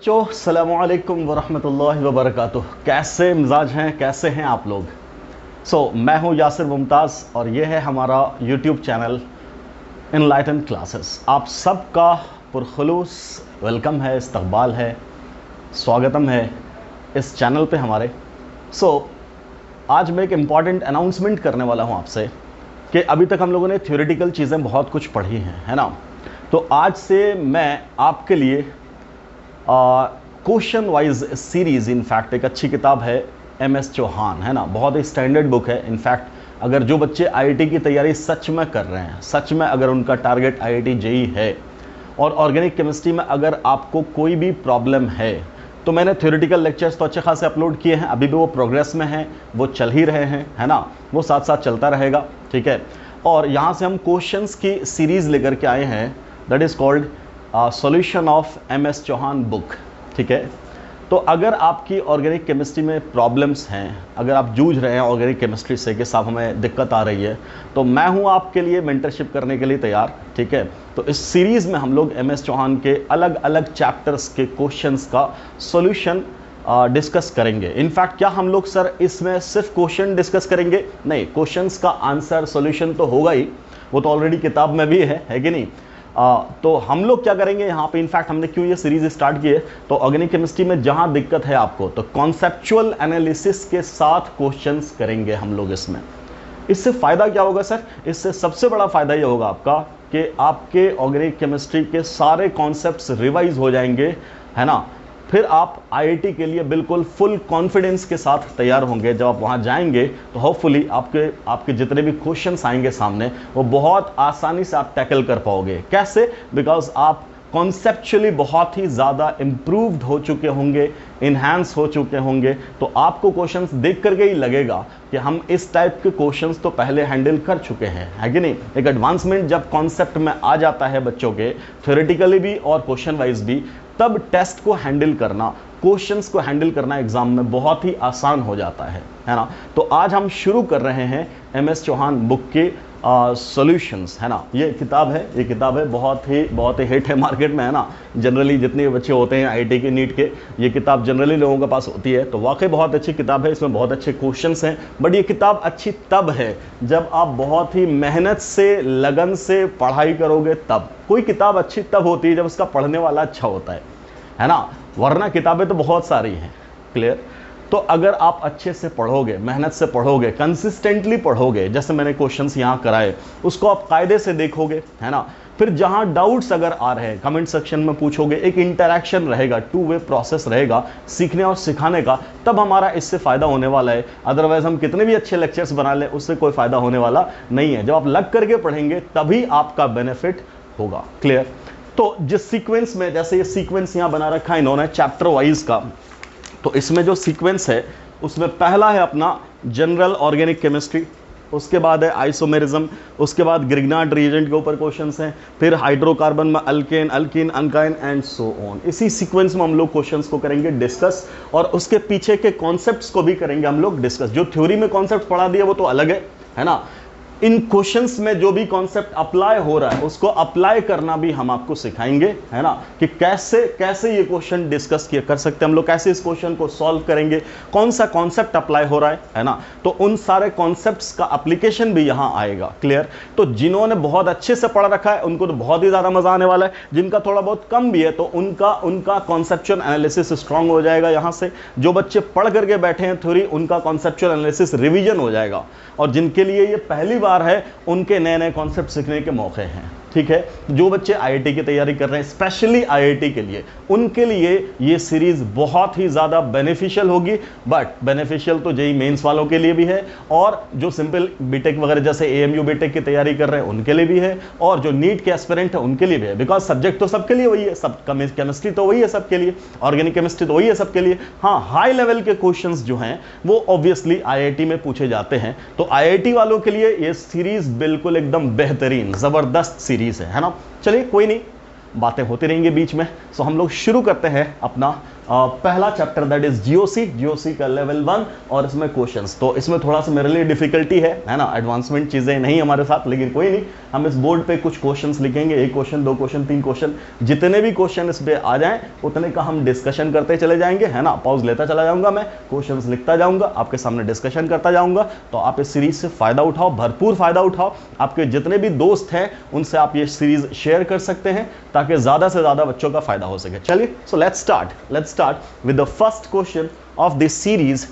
बच्चों, अस्सलामुअलैकुम वरहमतुल्लाहि वबरकातुह। कैसे मिजाज हैं, कैसे हैं आप लोग? मैं हूं यासिर मुमताज़ और ये है हमारा यूट्यूब चैनल इनलाइटन क्लासेस। आप सबका पुरखुलूस वेलकम है, इस्तकबाल है, स्वागतम है इस चैनल पे हमारे। आज मैं एक इम्पॉर्टेंट अनाउंसमेंट करने वाला हूं आपसे कि अभी तक हम लोगों ने थ्योरेटिकल चीज़ें बहुत कुछ पढ़ी हैं, है ना। तो आज से मैं आपके लिए क्वेश्चन वाइज सीरीज़, इनफैक्ट एक अच्छी किताब है MS चौहान, है ना, बहुत ही स्टैंडर्ड बुक है। इनफैक्ट अगर जो बच्चे IIT की तैयारी सच में कर रहे हैं, सच में अगर उनका टारगेट IIT JEE है और ऑर्गेनिक केमिस्ट्री में अगर आपको कोई भी प्रॉब्लम है, तो मैंने थ्योरेटिकल लेक्चर्स तो अच्छे खासे अपलोड किए हैं, अभी भी वो प्रोग्रेस में हैं, वो चल ही रहे हैं, है ना, वो साथ साथ चलता रहेगा, ठीक है। और यहाँ से हम क्वेश्चंस की सीरीज़ लेकर के आए हैं, that is called solution of MS Chauhan book, ठीक है। तो अगर आपकी ऑर्गेनिक केमिस्ट्री में प्रॉब्लम्स हैं, अगर आप जूझ रहे हैं ऑर्गेनिक केमिस्ट्री से कि साहब हमें दिक्कत आ रही है, तो मैं हूं आपके लिए मेंटरशिप करने के लिए तैयार, ठीक है। तो इस सीरीज़ में हम लोग MS चौहान के अलग अलग चैप्टर्स के क्वेश्चंस का सॉल्यूशन डिस्कस करेंगे। इनफैक्ट क्या हम लोग सर इसमें सिर्फ क्वेश्चन डिस्कस करेंगे? नहीं, क्वेश्चंस का आंसर सॉल्यूशन तो होगा ही, वो तो ऑलरेडी किताब में भी है कि नहीं। तो हम लोग क्या करेंगे यहाँ पे, इनफैक्ट हमने क्यों ये सीरीज स्टार्ट की है, तो ऑर्गेनिक केमिस्ट्री में जहाँ दिक्कत है आपको, तो कॉन्सेप्चुअल एनालिसिस के साथ क्वेश्चंस करेंगे हम लोग इसमें। इससे फ़ायदा क्या होगा सर? इससे सबसे बड़ा फ़ायदा ये होगा आपका कि आपके ऑर्गेनिक केमिस्ट्री के सारे कॉन्सेप्ट्स रिवाइज हो जाएंगे, है ना। फिर आप IIT के लिए बिल्कुल फुल कॉन्फिडेंस के साथ तैयार होंगे। जब आप वहाँ जाएंगे तो होपफुली आपके जितने भी क्वेश्चंस आएंगे सामने, वो बहुत आसानी से आप टैकल कर पाओगे। कैसे? बिकॉज आप कॉन्सेप्चुअली बहुत ही ज़्यादा इम्प्रूव्ड हो चुके होंगे, इन्हांस हो चुके होंगे। तो आपको क्वेश्चंस देख करके ही लगेगा कि हम इस टाइप के क्वेश्चंस तो पहले हैंडल कर चुके हैं, है कि नहीं। एक एडवांसमेंट जब कॉन्सेप्ट में आ जाता है बच्चों के, थ्योरेटिकली भी और क्वेश्चन वाइज भी, तब टेस्ट को हैंडल करना, क्वेश्चंस को हैंडल करना एग्जाम में बहुत ही आसान हो जाता है ना। तो आज हम शुरू कर रहे हैं MS चौहान बुक के सॉल्यूशंस, है ना। ये किताब है बहुत ही हिट है मार्केट में, है ना। जनरली जितने बच्चे होते हैं IIT के, नीट के, ये किताब जनरली लोगों के पास होती है। तो वाकई बहुत अच्छी किताब है, इसमें बहुत अच्छे क्वेश्चंस हैं। बट ये किताब अच्छी तब है जब आप बहुत ही मेहनत से, लगन से पढ़ाई करोगे तब। कोई किताब अच्छी तब होती है जब उसका पढ़ने वाला अच्छा होता है ना। वरना किताबें तो बहुत सारी हैं, क्लियर। तो अगर आप अच्छे से पढ़ोगे, मेहनत से पढ़ोगे, कंसिस्टेंटली पढ़ोगे, जैसे मैंने क्वेश्चंस यहाँ कराए, उसको आप कायदे से देखोगे, है ना। फिर जहाँ डाउट्स अगर आ रहे हैं कमेंट सेक्शन में पूछोगे, एक इंटरैक्शन रहेगा, 2 वे प्रोसेस रहेगा सीखने और सिखाने का, तब हमारा इससे फ़ायदा होने वाला है। अदरवाइज हम कितने भी अच्छे लेक्चर्स बना लें, उससे कोई फ़ायदा होने वाला नहीं है। जब आप लग करके पढ़ेंगे तभी आपका बेनिफिट होगा, क्लियर। तो जिस सीक्वेंस में, जैसे ये सीक्वेंस यहाँ बना रखा है इन्होंने चैप्टर वाइज का, तो इसमें जो सीक्वेंस है उसमें पहला है अपना जनरल ऑर्गेनिक केमिस्ट्री, उसके बाद है आइसोमेरिज्म, उसके बाद ग्रिग्नार्ड रिएजेंट के ऊपर क्वेश्चंस हैं, फिर हाइड्रोकार्बन में alkane, alkene, alkyne and so on. इसी सीक्वेंस में हम लोग क्वेश्चंस को करेंगे डिस्कस, और उसके पीछे के कॉन्सेप्ट्स को भी करेंगे हम लोग डिस्कस। जो थ्योरी में कॉन्सेप्ट पढ़ा दिया वो तो अलग है ना। इन क्वेश्चंस में जो भी कॉन्सेप्ट अप्लाई हो रहा है उसको अप्लाई करना भी हम आपको सिखाएंगे, है ना, कि कैसे ये क्वेश्चन डिस्कस किया कर सकते हैं हम लोग, कैसे इस क्वेश्चन को सॉल्व करेंगे, कौन सा कॉन्सेप्ट अप्लाई हो रहा है ना। तो उन सारे कॉन्सेप्ट्स का एप्लीकेशन भी यहाँ आएगा, क्लियर। तो जिन्होंने बहुत अच्छे से पढ़ रखा है उनको तो बहुत ही ज़्यादा मजा आने वाला है, जिनका थोड़ा बहुत कम भी है तो उनका कॉन्सेप्चुअल एनालिसिस स्ट्रांग हो जाएगा यहाँ से। जो बच्चे पढ़ करके बैठे हैं थ्योरी, उनका कॉन्सेप्चुअल एनालिसिस रिविजन हो जाएगा, और जिनके लिए ये पहली बार है उनके नए नए कॉन्सेप्ट सीखने के मौके हैं, ठीक है। जो बच्चे IIT की तैयारी कर रहे हैं, स्पेशली IIT के लिए, उनके लिए ये सीरीज बहुत ही ज़्यादा बेनिफिशियल होगी। बट बेनिफिशियल तो JEE मेंस वालों के लिए भी है, और जो सिंपल बीटेक वगैरह जैसे AMU बीटेक की तैयारी कर रहे हैं उनके लिए भी है, और जो नीट के एस्पिरेंट है उनके लिए भी है। बिकॉज सब्जेक्ट तो सबके लिए वही है, सब केमिस्ट्री तो वही है सबके लिए, ऑर्गेनिक केमिस्ट्री तो वही है सबके लिए। हाँ, हाई लेवल के क्वेश्चंस जो हैं वो ऑब्वियसली IIT में पूछे जाते हैं। तो IIT वालों के लिए ये सीरीज बिल्कुल एकदम बेहतरीन, ज़बरदस्त सीरीज है ना। चलिए कोई नहीं, बातें होती रहेंगी बीच में। सो हम लोग शुरू करते हैं अपना पहला चैप्टर दैट इज जीओसी का लेवल 1 और इसमें क्वेश्चंस, तो इसमें थोड़ा सा मेरे लिए डिफिकल्टी है ना, एडवांसमेंट चीजें नहीं हमारे साथ, लेकिन कोई नहीं, हम इस बोर्ड पे कुछ क्वेश्चंस लिखेंगे, 1 क्वेश्चन 2 क्वेश्चन 3 क्वेश्चन, जितने भी क्वेश्चन इस पे आ जाएं उतने का हम डिस्कशन करते चले जाएंगे, है ना, पॉज लेता चला जाऊंगा, मैं क्वेश्चंस लिखता जाऊंगा, आपके सामने डिस्कशन करता जाऊंगा। तो आप इस सीरीज से फायदा उठाओ, भरपूर फायदा उठाओ, आपके जितने भी दोस्त हैं उनसे आप ये सीरीज शेयर कर सकते हैं ताकि ज्यादा से ज्यादा बच्चों का फायदा हो सके। चलिए, so let's start with the first question of this series.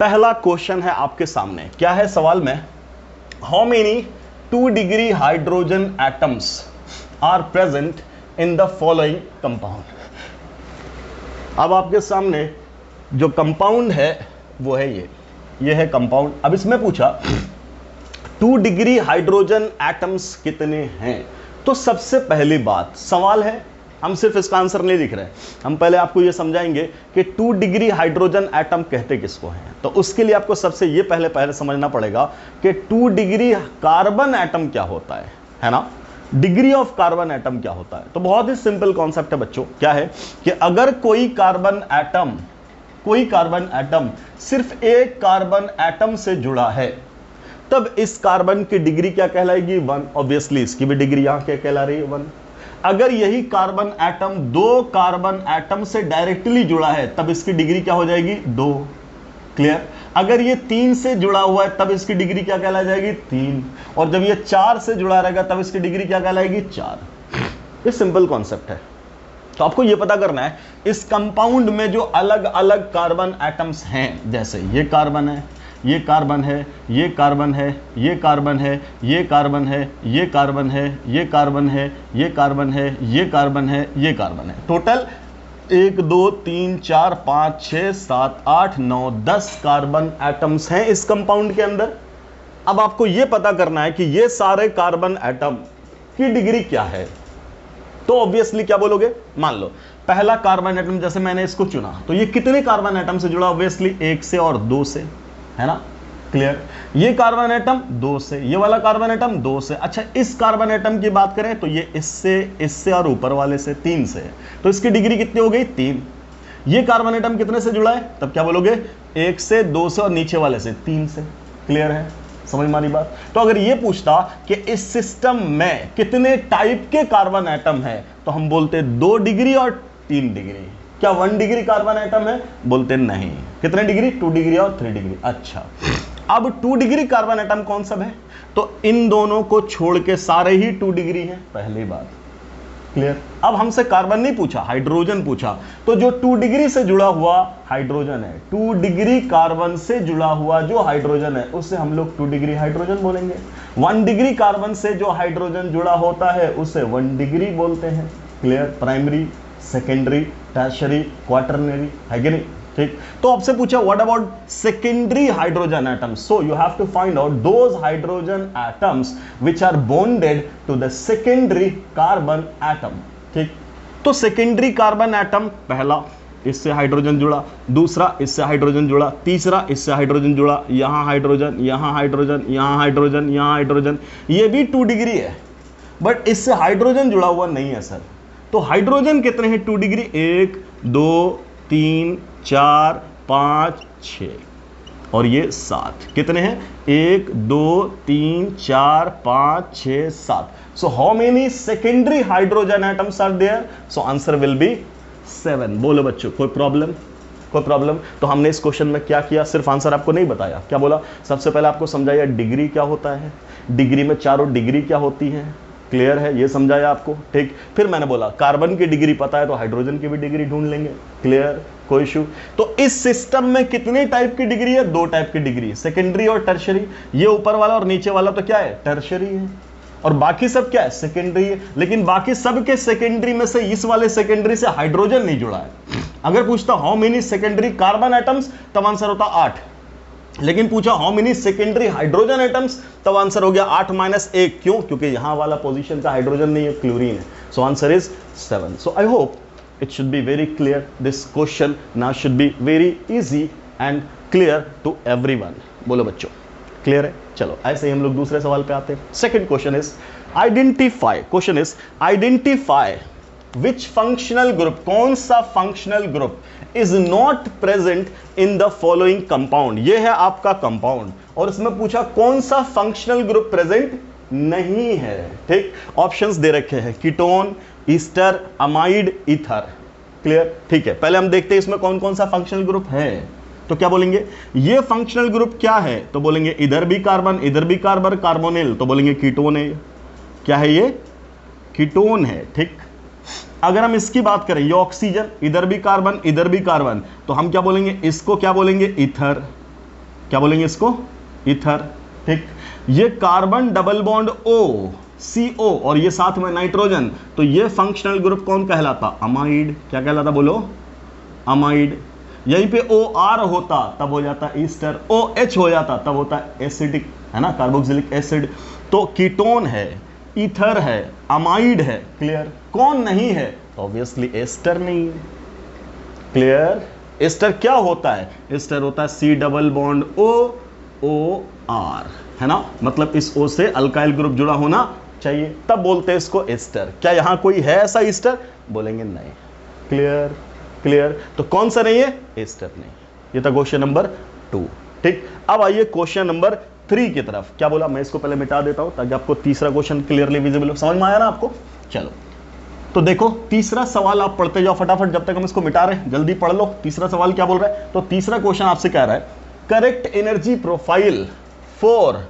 पहला क्वेश्चन है आपके सामने, क्या है सवाल में, how many 2 degree hydrogen atoms are present in the following compound. अब आपके सामने जो कंपाउंड है वो है ये है कंपाउंड। अब इसमें पूछा 2 डिग्री हाइड्रोजन एटम्स कितने हैं। तो सबसे पहली बात, सवाल है, हम सिर्फ इसका आंसर नहीं लिख रहे, हम पहले आपको यह समझाएंगे कि 2 डिग्री हाइड्रोजन एटम कहते किसको हैं। तो उसके लिए आपको सबसे ये पहले समझना पड़ेगा कि 2 डिग्री कार्बन एटम क्या होता है ना, डिग्री ऑफ कार्बन एटम क्या होता है। तो बहुत ही सिंपल कॉन्सेप्ट है बच्चों, क्या है कि अगर कोई कार्बन एटम सिर्फ एक कार्बन एटम से जुड़ा है, तब इस कार्बन की डिग्री क्या कहलाएगी, 1। ऑब्वियसली इसकी भी डिग्री यहां क्या कहला रही है, 1। अगर यही कार्बन एटम 2 कार्बन एटम से डायरेक्टली जुड़ा है, तब इसकी डिग्री क्या हो जाएगी, 2। क्लियर। अगर ये 3 से जुड़ा हुआ है, तब इसकी डिग्री क्या कहला जाएगी, 3। और जब ये 4 से जुड़ा रहेगा, तब इसकी डिग्री क्या कहलाएगी, 4। ये सिंपल कॉन्सेप्ट है। तो आपको ये पता करना है इस कंपाउंड में जो अलग अलग कार्बन एटम्स हैं, जैसे ये कार्बन है, ये कार्बन है, ये कार्बन है, ये कार्बन है, ये कार्बन है, ये कार्बन है, ये कार्बन है, ये कार्बन है, ये कार्बन है, ये कार्बन है, टोटल 1 2 3 4 5 6 7 8 9 10 कार्बन एटम्स हैं इस कंपाउंड के अंदर। अब आपको यह पता करना है कि ये सारे कार्बन एटम की डिग्री क्या है। तो ऑब्वियसली क्या बोलोगे, मान लो पहला कार्बन एटम जैसे मैंने इसको चुना, तो ये कितने कार्बन एटम से जुड़ा, ऑब्वियसली 1 से और 2 से, है ना, क्लियर। ये कार्बन एटम 2 से, ये वाला कार्बन एटम 2 से। अच्छा, इस कार्बन एटम की बात करें तो ये इससे और ऊपर वाले से 3 से, तो इसकी डिग्री कितनी हो गई, 3। ये कार्बन एटम कितने से जुड़ा है, तब क्या बोलोगे, 1 से, 2 से और नीचे वाले से 3 से। क्लियर है, समझ मारी बात। तो अगर ये पूछता कि इस सिस्टम में कितने टाइप के कार्बन एटम है, तो हम बोलते 2 डिग्री और 3 डिग्री। क्या 1 डिग्री कार्बन एटम है, बोलते नहीं। कितने डिग्री, 2 डिग्री और 3 डिग्री। अच्छा, अब 2 डिग्री कार्बन एटम कौन सा है, तो इन दोनों को छोड़ के सारे ही 2 डिग्री हैं, पहली बात। क्लियर। अब हमसे कार्बन नहीं पूछा, हाइड्रोजन पूछा, तो जो 2 डिग्री से जुड़ा हुआ हाइड्रोजन है, 2 डिग्री कार्बन से जुड़ा हुआ जो हाइड्रोजन है, उससे हम लोग 2 डिग्री हाइड्रोजन बोलेंगे। 1 डिग्री कार्बन से जो हाइड्रोजन जुड़ा होता है उसे 1 डिग्री बोलते हैं। Clear. Primary, secondary, tertiary, quaternary, है कि नहीं, ठीक। तो आपसे पूछा what about secondary hydrogen atoms, so you have to find out those hydrogen atoms which are bonded to the secondary carbon atom. ठीक, तो सेकेंडरी कार्बन एटम, पहला इससे हाइड्रोजन जुड़ा, दूसरा इससे हाइड्रोजन जुड़ा, तीसरा इससे हाइड्रोजन जुड़ा, यहां हाइड्रोजन, यहां हाइड्रोजन, यहां हाइड्रोजन, यहां हाइड्रोजन, ये भी 2 डिग्री है, बट इससे हाइड्रोजन जुड़ा हुआ नहीं है सर। तो हाइड्रोजन कितने हैं 2 डिग्री, 1 2 3 4 5 6 और ये 7। कितने हैं, 1 2 3 4 5 6 7। So how many secondary hydrogen atoms are there, so answer will be 7। बोलो बच्चों, कोई प्रॉब्लम, कोई प्रॉब्लम। तो हमने इस क्वेश्चन में क्या किया, सिर्फ आंसर आपको नहीं बताया, क्या बोला, सबसे पहले आपको समझाया डिग्री क्या होता है, डिग्री में चारों डिग्री क्या होती है। क्लियर है, ये समझाया आपको, ठीक। फिर मैंने बोला कार्बन की डिग्री पता है तो हाइड्रोजन की भी डिग्री ढूंढ लेंगे। क्लियर, कोई इशू। तो इस सिस्टम में कितने टाइप की डिग्री है, 2 टाइप की डिग्री, सेकेंडरी और टर्शियरी। ये ऊपर वाला और नीचे वाला तो क्या है, टर्शियरी है, और बाकी सब क्या है, सेकेंडरी है। लेकिन बाकी सब के सेकेंडरी में से इस वाले सेकेंडरी से हाइड्रोजन नहीं जुड़ा है। अगर पूछता how many secondary carbon atoms, तब आंसर होता 8। लेकिन पूछा how many secondary hydrogen atoms, तब आंसर हो गया 8 - 1। क्यों, क्योंकि यहां वाला पोजीशन का हाइड्रोजन नहीं है, क्लोरीन है। So answer is 7। So I hope it should be very clear. This question now should be very easy and clear to everyone. बोलो बच्चों, क्लियर है। चलो ऐसे ही हम लोग दूसरे सवाल पे आते हैं। Second question is identify, question is identify which functional group, कौन सा functional group is not present in the following compound. ये है आपका कंपाउंड और इसमें पूछा कौन सा फंक्शनल ग्रुप प्रेजेंट नहीं है। ठीक, ऑप्शंस दे रखे हैं ketone, Easter, amide, ether. Clear, ठीक है। पहले हम देखते हैं इसमें कौन कौन सा फंक्शनल ग्रुप है। तो क्या बोलेंगे, ये फंक्शनल ग्रुप क्या है, तो बोलेंगे इधर भी कार्बन इधर भी कार्बन, कार्बोनिल, तो बोलेंगे कीटोन है। क्या है ये, कीटोन है। ठीक, अगर हम इसकी बात करें, ये ऑक्सीजन, इधर भी कार्बन इधर भी कार्बन, तो हम क्या बोलेंगे, इसको क्या बोलेंगे, ईथर। क्या बोलेंगे इसको, ईथर। ठीक, ये carbon double bond O CO और ये साथ में नाइट्रोजन, तो ये फंक्शनल ग्रुप कौन कहलाता, अमाइड। क्या कहलाता, बोलो, अमाइड। यहीं पे OR होता तब हो जाता ईस्टर, OH हो जाता तब होता एसिडिक, है ना, कार्बोक्सिलिक एसिड। तो कीटोन है, ईथर है, अमाइड है। क्लियर, कौन नहीं है, तो ऑब्वियसली एस्टर नहीं है। क्लियर, एस्टर क्या होता है, एस्टर होता है C डबल बॉन्ड OR, है ना, मतलब इस O से अल्काइल ग्रुप जुड़ा होना चाहिए, तब बोलते हैं इसको एस्टर। क्या यहां कोई है ऐसा ईस्टर, बोलेंगे नहीं। क्लियर, क्लियर, तो कौन सा नहीं है, एस्टर नहीं। ये था क्वेश्चन नंबर 2। ठीक, अब आइए क्वेश्चन नंबर 3 की तरफ। क्या बोला, मैं इसको पहले मिटा देता हूं ताकि आपको तीसरा क्वेश्चन क्लियरली विजिबल हो। समझ में आया ना आपको, चलो तो देखो तीसरा सवाल आप पढ़ते जाओ फटाफट, जब तक हम इसको मिटा रहे हैं जल्दी पढ़ लो। तीसरा सवाल क्या बोल रहा है, तो तीसरा क्वेश्चन आपसे कह रहा है correct energy profile for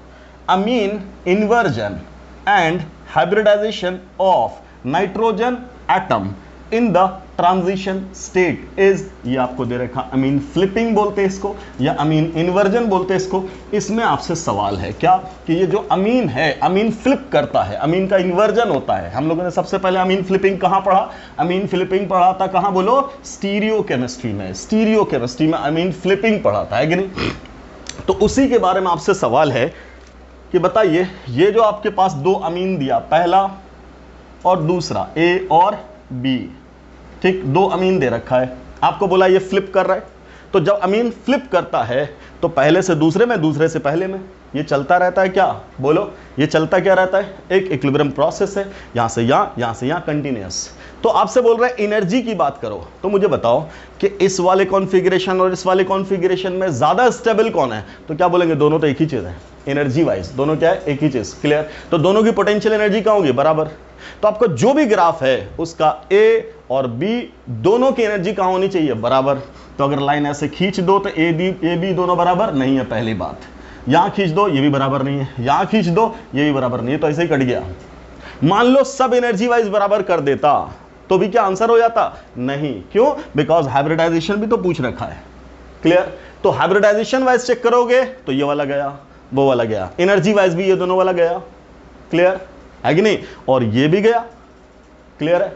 amine inversion and hybridisation of nitrogen atom in the transition state is, ये आपको दे रखा, अमीन फ्लिपिंग बोलते हैं इसको या अमीन इन्वर्जन बोलते हैं इसको। इसमें आपसे सवाल है क्या, कि ये जो अमीन है, अमीन फ्लिप करता है, अमीन का इन्वर्जन होता है। हम लोगों ने सबसे पहले अमीन फ्लिपिंग कहां पढ़ा, अमीन फ्लिपिंग पढ़ा था कहां, बोलो, स्टीरियो केमिस्ट्री में। स्टीरियो केमिस्ट्री में अमीन फ्लिपिंग पढ़ा था, है कि नहीं। तो उसी के बारे में आपसे सवाल है कि बताइए, ये जो आपके पास दो अमीन दिया, पहला और दूसरा, A और B, ठीक, दो अमीन दे रखा है, आपको बोला ये फ्लिप कर रहा है। तो जब अमीन फ्लिप करता है तो पहले से दूसरे में, दूसरे से पहले में, ये चलता रहता है। क्या, बोलो, ये चलता क्या रहता है, एक इक्विलिब्रियम प्रोसेस है, यहां से यहां से यहां कंटिन्यूअस। तो आपसे बोल रहा है एनर्जी की बात करो, तो मुझे बताओ कि इस वाले कॉन्फ़िगरेशन और इस वाले कॉन्फ़िगरेशन में ज्यादा स्टेबल कौन है, तो क्या बोलेंगे, दोनों तो एक ही चीज है, एनर्जी वाइज दोनों क्या है, एक ही चीज। क्लियर, तो दोनों की पोटेंशियल एनर्जी क्या होगी, बराबर। तो आपका जो भी ग्राफ है उसका A और B दोनों की एनर्जी कहां होनी चाहिए, बराबर। तो अगर लाइन ऐसे खींच दो तो A B दोनों बराबर नहीं है, पहली बात। यहां खींच दो, ये भी बराबर नहीं है, यहां खींच दो, ये भी बराबर नहीं है, तो ऐसे ही कट गया। मान लो सब एनर्जी वाइज बराबर कर देता तो भी क्या आंसर हो जाता, नहीं। क्यों, बिकॉज हाइब्रिडाइजेशन भी तो पूछ रखा है। क्लियर, तो हाइब्रिडाइजेशन वाइज चेक करोगे तो ये वाला गया, वो वाला गया, एनर्जी वाइज भी ये दोनों वाला गया। क्लियर है कि नहीं, और ये भी गया। क्लियर है,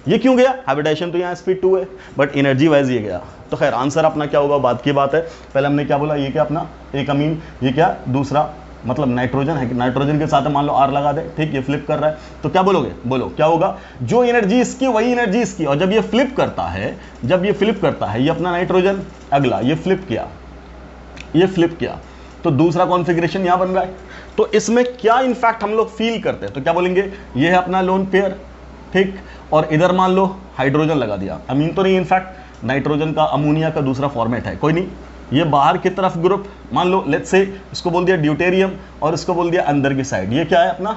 ये क्यों गया, हाइब्रिडाइजेशन तो यहाँ sp2 है, बट एनर्जी वाइज ये गया। तो खैर आंसर अपना क्या होगा, बात की बात है। पहले हमने क्या बोला, ये क्या अपना एक अमीन, ये क्या दूसरा, मतलब नाइट्रोजन है, कि नाइट्रोजन के साथ मान लो R लगा दे, ठीक, ये फ्लिप कर रहा है, तो क्या बोलोगे, बोलो क्या होगा, जो एनर्जी इसकी वही एनर्जी इसकी। और जब ये फ्लिप करता है, जब ये फ्लिप करता है, ये अपना नाइट्रोजन, अगला ये फ्लिप किया, ये फ्लिप किया, तो दूसरा कॉन्फ़िगरेशन यहां बन रहा है। तो इसमें क्या इनफैक्ट हम लोग फील करते हैं, तो क्या बोलेंगे, ये है अपना लोन पेयर, ठीक, और इधर मान लो हाइड्रोजन लगा दिया, अमीन तो नहीं, इनफैक्ट नाइट्रोजन का अमोनिया का दूसरा फॉर्मेट है, कोई नहीं। ये बाहर की तरफ ग्रुप, मान लो लेट्स से इसको बोल दिया ड्यूटेरियम और इसको बोल दिया अंदर की साइड, ये क्या है अपना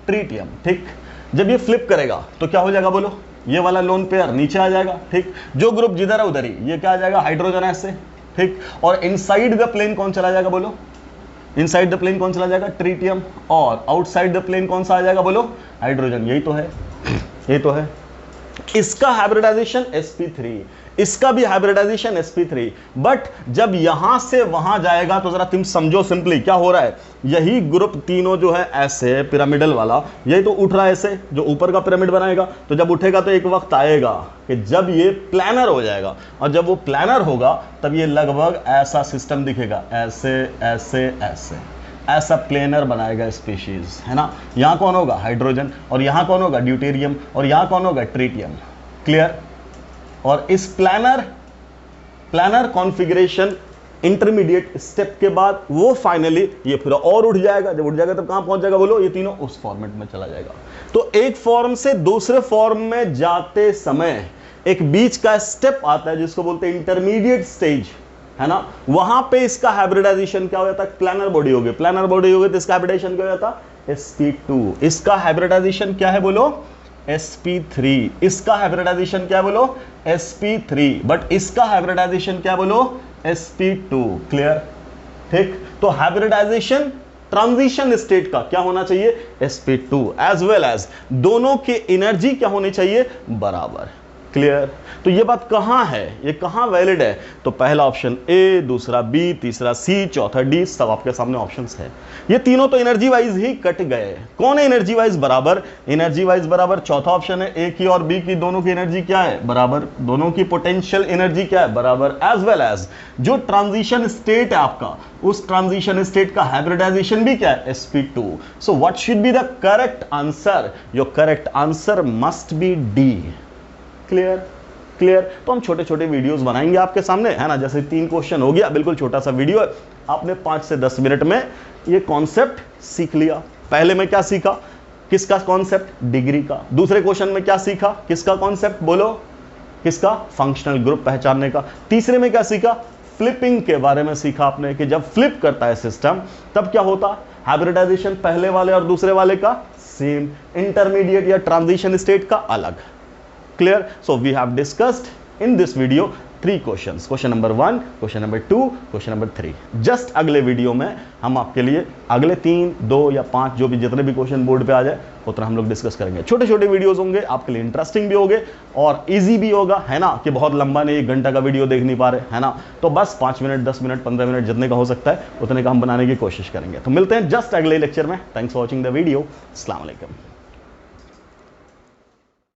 ट्रीटियम, ठीक। जब ये फ्लिप करेगा तो क्या हो जाएगा, बोलो, ये वाला लोन पेयर नीचे आ जाएगा, ठीक, जो ग्रुप जिधर है उधर ही, ये क्या आ जाएगा, हाइड्रोजन ऐसे, ठीक, और इनसाइड द प्लेन कौन चला जाएगा, बोलो, इनसाइड द प्लेन कौन चला जाएगा, ट्रीटियम, और आउटसाइड द प्लेन कौन सा आ जाएगा, बोलो, हाइड्रोजन। यही तो है, ये तो है। इसका हाइब्रिडाइजेशन sp3, इसका भी हाइब्रिडाइजेशन sp3, बट जब यहां से वहां जाएगा तो जरा तुम समझो सिंपली क्या हो रहा है, यही ग्रुप तीनों जो है ऐसे पिरामिडल वाला, यही तो उठ रहा है ऐसे, जो ऊपर का पिरामिड बनाएगा। तो जब उठेगा तो एक वक्त आएगा कि जब ये प्लानर हो जाएगा, और जब वो प्लानर होगा तब ये लगभग ऐसा सिस्टम दिखेगा, ऐसे ऐसे ऐसे, ऐसा प्लेनर बनाएगा स्पीशीज, है ना। यहां कौन होगा, हाइड्रोजन, और यहां कौन होगा, ड्यूटेरियम, और यहां कौन होगा, ट्रीटियम। क्लियर, और इस प्लानर कॉन्फ़िगरेशन इंटरमीडिएट स्टेप के बाद वो फाइनली ये फिर और उठ जाएगा, जब उठ जाएगा तब कहां पहुंच जाएगा बोलो, ये तीनों उस फॉर्मेट में चला जाएगा। तो एक फॉर्म से दूसरे फॉर्म में जाते समय एक बीच का स्टेप आता है जिसको बोलते हैं इंटरमीडिएट स्टेज, है ना। वहां पे इसका हाइब्रिडाइजेशन क्या हो जाता है, प्लानर बॉडी हो गई, प्लानर बॉडी हो गई तो इसका हाइब्रिडाइजेशन क्या हो जाता है, sp2। इसका हाइब्रिडाइजेशन क्या है बोलो, sp3। इसका हाइब्रिडाइजेशन क्या है बोलो, sp3। बट इसका हाइब्रिडाइजेशन क्या बोलो, sp2। क्लियर, ठीक। तो हाइब्रिडाइजेशन ट्रांजिशन स्टेट का क्या होना चाहिए, sp2, एज वेल एज दोनों की एनर्जी क्या होनी चाहिए, बराबर। क्लियर। तो ये बात कहां है, ये कहां वैलिड है, तो पहला ऑप्शन ए, दूसरा बी, तीसरा सी, चौथा डी, सब आपके सामने ऑप्शंस है। ये तीनों तो एनर्जी वाइज ही कट गए। कौन है एनर्जी वाइज बराबर, एनर्जी वाइज बराबर चौथा ऑप्शन है, ए की और बी की दोनों की एनर्जी क्या है, बराबर। दोनों की पोटेंशियल एनर्जी क्या है, बराबर। एज वेल एज जो ट्रांजिशन स्टेट है आपका, उस ट्रांजिशन स्टेट का हाइब्रिडाइजेशन भी क्या है, sp2। So what should be the correct answer, your correct answer must be D. Clear, clear. तो हम छोटे छोटे वीडियोस बनाएंगे आपके सामने, है ना। जैसे 3 क्वेश्चन हो गया, बिल्कुल छोटा सा वीडियो है, आपने 5 से 10 मिनट में ये कॉन्सेप्ट सीख लिया। पहले में क्या सीखा, किसका कॉन्सेप्ट, डिग्री का। दूसरे क्वेश्चन में क्या सीखा, किसका कॉन्सेप्ट बोलो, किसका, फंक्शनल ग्रुप पहचानने का। तीसरे में क्या सीखा, फ्लिपिंग के बारे में सीखा आपने कि जब फ्लिप करता है सिस्टम तब क्या होता, हाइब्रिडाइजेशन पहले वाले और दूसरे वाले का सेम, इंटरमीडिएट या ट्रांजिशन स्टेट का अलग। Clear? So we have discussed in this video 3 questions. Question number 1, question number 2, question number 3. Just अगले वीडियो में हम आपके लिए अगले 3, 2 या 5 जो भी जितने भी क्वेश्चन बोर्ड पे आ जाए उतना हम लोग डिस्कस करेंगे। छोटे छोटे वीडियोस होंगे, आपके लिए इंटरेस्टिंग भी होंगे और इजी भी होगा, है ना, कि बहुत लंबा नहीं, 1 घंटा का वीडियो देख नहीं पा रहे, है ना। तो बस 5 मिनट, 10 मिनट, 15 मिनट जितने का हो सकता है उतने का हम बनाने की कोशिश करेंगे। तो मिलते हैं जस्ट अगले लेक्चर में। Thanks for watching the video. अस्सलाम वालेकुम।